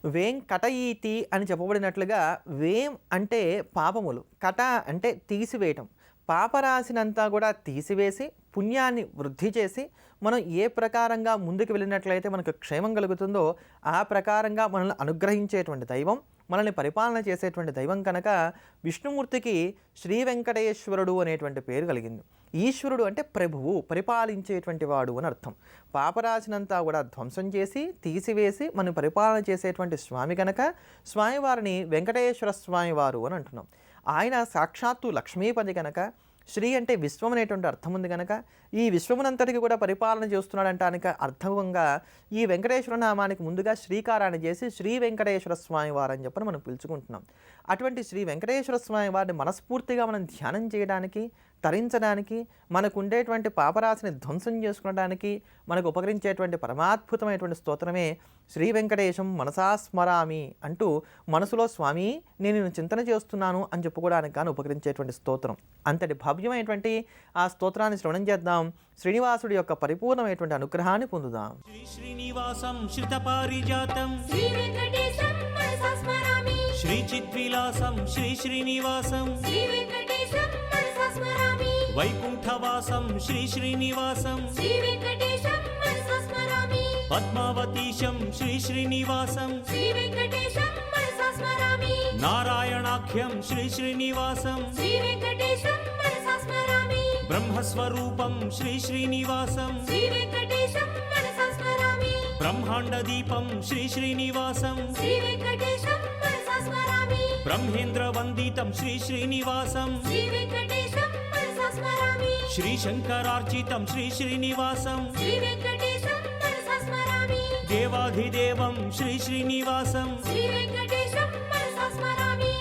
వేం కటయీతి అని చెప్పబడినట్లుగా వేం అంటే పాపములు, కట అంటే తీసివేయటం. పాపరాశినంతా కూడా తీసివేసి పుణ్యాన్ని వృద్ధి చేసి మనం ఏ ప్రకారంగా ముందుకు వెళ్ళినట్లయితే మనకు క్షేమం కలుగుతుందో ఆ ప్రకారంగా మనల్ని అనుగ్రహించేటువంటి దైవం, మనల్ని పరిపాలన చేసేటువంటి దైవం కనుక విష్ణుమూర్తికి శ్రీ వెంకటేశ్వరుడు అనేటువంటి పేరు కలిగింది. ఈశ్వరుడు అంటే ప్రభువు, పరిపాలించేటువంటి వాడు అని అర్థం. పాపరాశినంతా కూడా ధ్వంసం చేసి తీసివేసి మనం పరిపాలన చేసేటువంటి స్వామి కనుక స్వామివారిని వెంకటేశ్వర స్వామివారు అని అంటున్నాం. ఆయన సాక్షాత్తు లక్ష్మీపతి కనుక, శ్రీ అంటే విశ్వం అనేటువంటి అర్థం ఉంది కనుక ఈ విశ్వమునంతటికి కూడా పరిపాలన చేస్తున్నాడు అంటానికి అర్థంగా ఈ వెంకటేశ్వర నామానికి ముందుగా శ్రీకారాన్ని చేసి శ్రీ వెంకటేశ్వర స్వామి వారు అని చెప్పని మనం పిలుచుకుంటున్నాం. అటువంటి శ్రీ వెంకటేశ్వర స్వామి వారిని మనస్ఫూర్తిగా మనం ధ్యానం చేయడానికి, తరించడానికి, మనకు ఉండేటువంటి పాపరాశిని ధ్వంసం చేసుకోవడానికి మనకు ఉపకరించేటువంటి పరమాద్భుతమైనటువంటి స్తోత్రమే శ్రీ వెంకటేశం మనసా స్మరామి అంటూ మనసులో స్వామి నేను చింతన చేస్తున్నాను అని చెప్పుకోవడానికి కానీ ఉపకరించేటువంటి స్తోత్రం. అంతటి భవ్యమైనటువంటి ఆ స్తోత్రాన్ని శ్రవణం చేద్దాం. శ్రీనివాసుడి యొక్క పరిపూర్ణమైనటువంటి అనుగ్రహాన్ని పొందుదాం. శ్రీనివాసం శ్రితపారిజాతం శ్రీ వెంకటేశం మనసా స్మరామి, శ్రీ చిద్విలాసం శ్రీ శ్రీనివాసం శ్రీ వెంకటేశం మనసా స్మరామి, వైకుంఠవాసం శ్రీ శ్రీనివాసం శ్రీ వెంకటేశం మనసా స్మరామి, పద్మావతీశం శ్రీ శ్రీనివాసం శ్రీ వెంకటేశం మనసా స్మరామి, నారాయణాఖ్యం శ్రీ శ్రీనివాసం శ్రీ వెంకటేశం మనసా స్మరామి, బ్రహ్మస్వరూపం శ్రీ శ్రీనివాసం శ్రీ వెంకటేశం మనసా స్మరామి, బ్రహ్మాండ దీపం శ్రీ శ్రీనివాసం శ్రీ వెంకటేశం మనసా స్మరామి, బ్రహ్మేంద్ర వందితం శ్రీ శ్రీనివాసం శ్రీ వెంకటేశం మనసా స్మరామి, శ్రీ శంకరార్చితం శ్రీ శ్రీనివాసం శ్రీ వెంకటేశం మనసా స్మరామి, దేవాధిదేవం శ్రీ శ్రీనివాసం శ్రీ వెంకటేశం మనసా స్మరామి.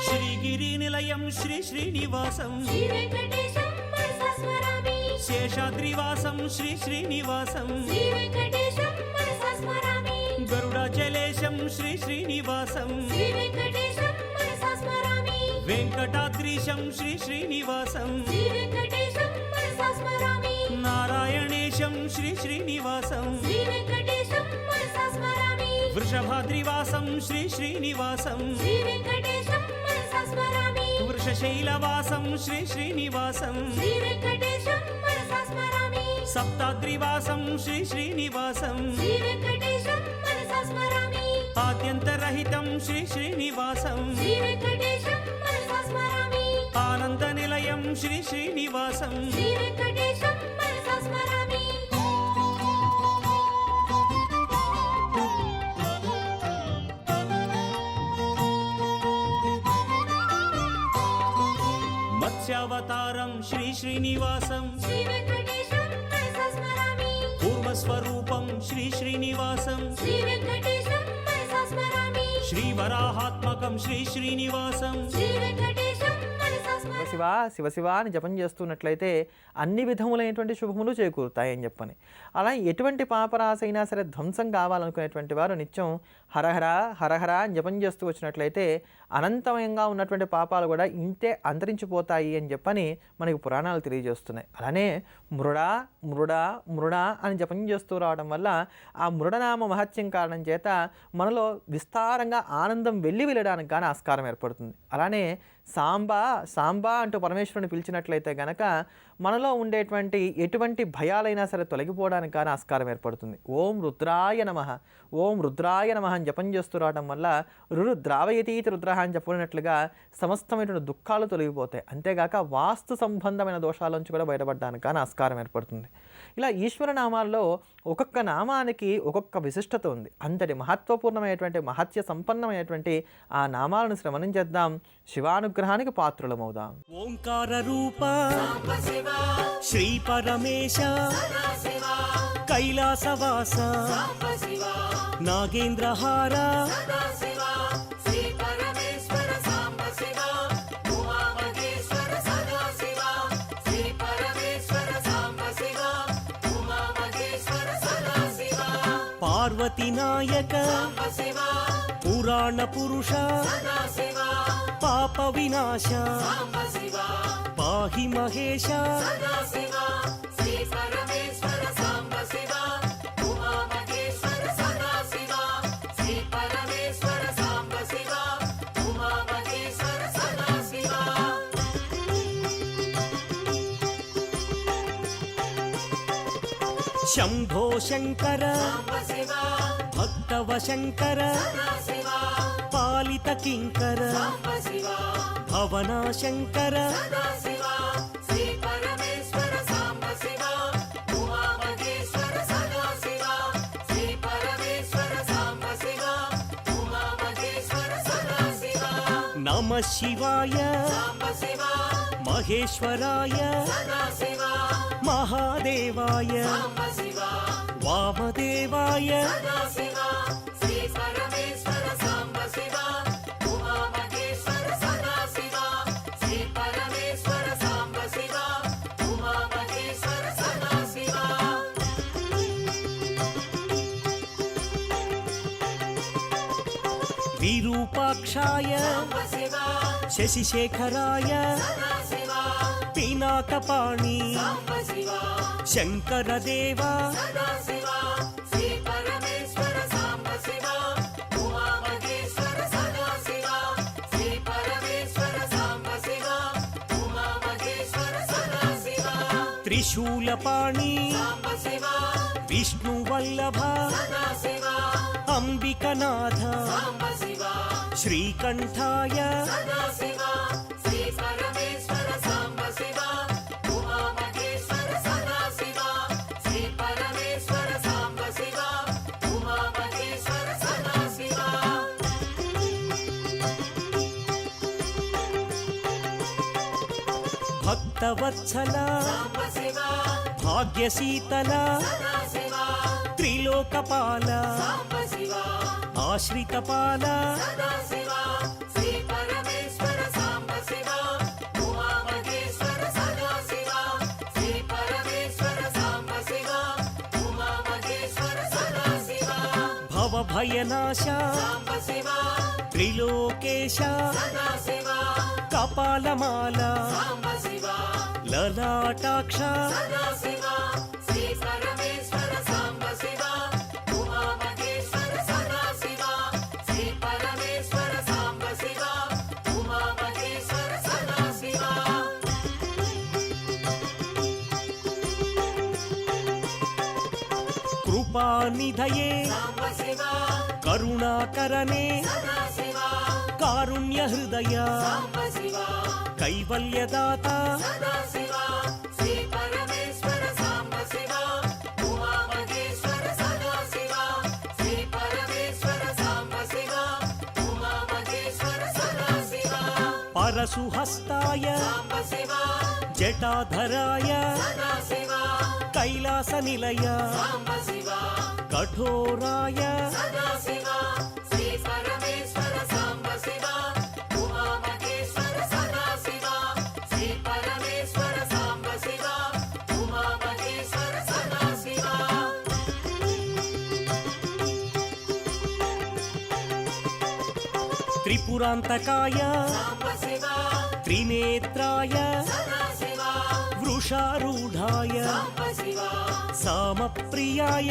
శ్రీగిరి నిలయం శ్రీ శ్రీనివాసం శ్రీ వెంకటేశం మనసా స్మరామి, శేషాద్రివాసం శ్రీ శ్రీనివాసం శ్రీ వెంకటేశం మనసా స్మరామి, గరుడాచలేశం శ్రీ శ్రీనివాసం శ్రీ వెంకటేశం మనసా స్మరామి, వెంకటాద్రీశం శ్రీ శ్రీనివాసం శ్రీ వెంకటేశం మనసా స్మరామి, నారాయణేశం శ్రీ శ్రీనివాసం శ్రీ వెంకటేశం మనసా స్మరామి, వృషభాద్రివాసం శ్రీ శ్రీనివాసం శ్రీ వెంకటేశం మనసా స్మరామి, వృషశైలవాసం శ్రీ శ్రీనివాసం శ్రీ వెంకటేశం మనసా స్మరామి, సప్తాద్రివాసం శ్రీ శ్రీనివాసం శ్రీ వెంకటేశం మనసా స్మరామి, ఆద్యంతరహితం శ్రీ శ్రీనివాసం శ్రీ వెంకటేశం మనసా స్మరామి, ఆనంద నిలయం శ్రీ శ్రీనివాసం శ్రీ వెంకటేశం మనసా స్మరామి. మత్స్యావతారం శ్రీ శ్రీనివాసం శ్రీ వెంకటేశం మనసా స్మరామి, కూర్మస్వరూపం శ్రీ శ్రీనివాసం శ్రీ వెంకటేశం మనసా స్మరామి, శ్రీ వరాహాత్మకం శ్రీ శ్రీనివాసం శ్రీ వెంకటేశం మనసా స్మరామి. శివ శివ శివ అని జపం చేస్తున్నట్లయితే అన్ని విధములైనటువంటి శుభములు చేకూరుతాయి అని చెప్పని. అలా ఎటువంటి పాపరాశి అయినా సరే ధ్వంసం కావాలనుకునేటువంటి వారు నిత్యం హరహర హరహర అని జపం చేస్తూ వచ్చినట్లయితే అనంతమయంగా ఉన్నటువంటి పాపాలు కూడా ఇంతే అంతరించిపోతాయి అని చెప్పని మనకి పురాణాలు తెలియజేస్తున్నాయి. అలానే మృడా మృడా మృడా అని జపం చేస్తూ రావడం వల్ల ఆ మృడనామ మహత్యం కారణం చేత మనలో విస్తారంగా ఆనందం వెళ్ళడానికి కానీ ఆస్కారం ఏర్పడుతుంది. అలానే సాంబా సాంబా అంటూ పరమేశ్వరుని పిలిచినట్లయితే గనక మనలో ఉండేటువంటి ఎటువంటి భయాలైనా సరే తొలగిపోవడానికి కానీ ఆస్కారం ఏర్పడుతుంది. ఓం రుద్రాయ నమః, ఓం రుద్రాయ నమః అని జపం చేస్తూ రావడం వల్ల రుద్రావయతీతి రుద్ర అని చెప్పినట్లుగా సమస్తమైనటువంటి దుఃఖాలు తొలగిపోతాయి. అంతేగాక వాస్తు సంబంధమైన దోషాల నుంచి కూడా బయటపడడానికి కానీ ఆస్కారం ఏర్పడుతుంది. ఇలా ఈశ్వర నామాల్లో ఒక్కొక్క నామానికి ఒక్కొక్క విశిష్టత ఉంది. అంతటి మహత్వపూర్ణమైనటువంటి మహత్య సంపన్నమైనటువంటి ఆ నామాలను శ్రవణం చేద్దాం, శివానుగ్రహానికి పాత్రులమవుదాం. ఓంకార రూప శ్రీ పరమేశ కైలాసవాస నాగేంద్రహార పార్వతీ నాయక పురాణ పురుష పాప వినాశ పాహి మహేశ శంభో శంకర భక్తవ శంకర పాలిత కింకర భవన శంకర నమ శివాయ మహేశ్వరాయ మహాదేవాయ వామదేవాయ విరూపాక్షాయ శశిశేఖరాయ పినాకపాణి శంకరదేవ త్రిశూలపాణి విష్ణువల్లభ అంబికనాథ శ్రీకంఠాయ భక్తవత్సల భాగ్యశీతల త్రిలోకపాల ఆశ్రితపాల భవభయనాశ త్రిలోకేశ కపాలమాల లలాటాక్ష కృపానిధయే కరుణాకరనే కారుణ్య హృదయ కైవల్యదాత పరశుహస్తాయ జటాధరాయ కైలాస నిలయ కఠోరాయ త్రిపురాంతకాయ త్రినేత్రాయ వృషారూఢాయ సామప్రియాయ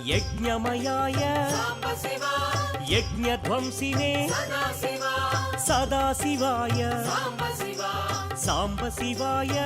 యజ్ఞమయాయ యజ్ఞధ్వంసినే సదాశివాయ సాంబ శివాయ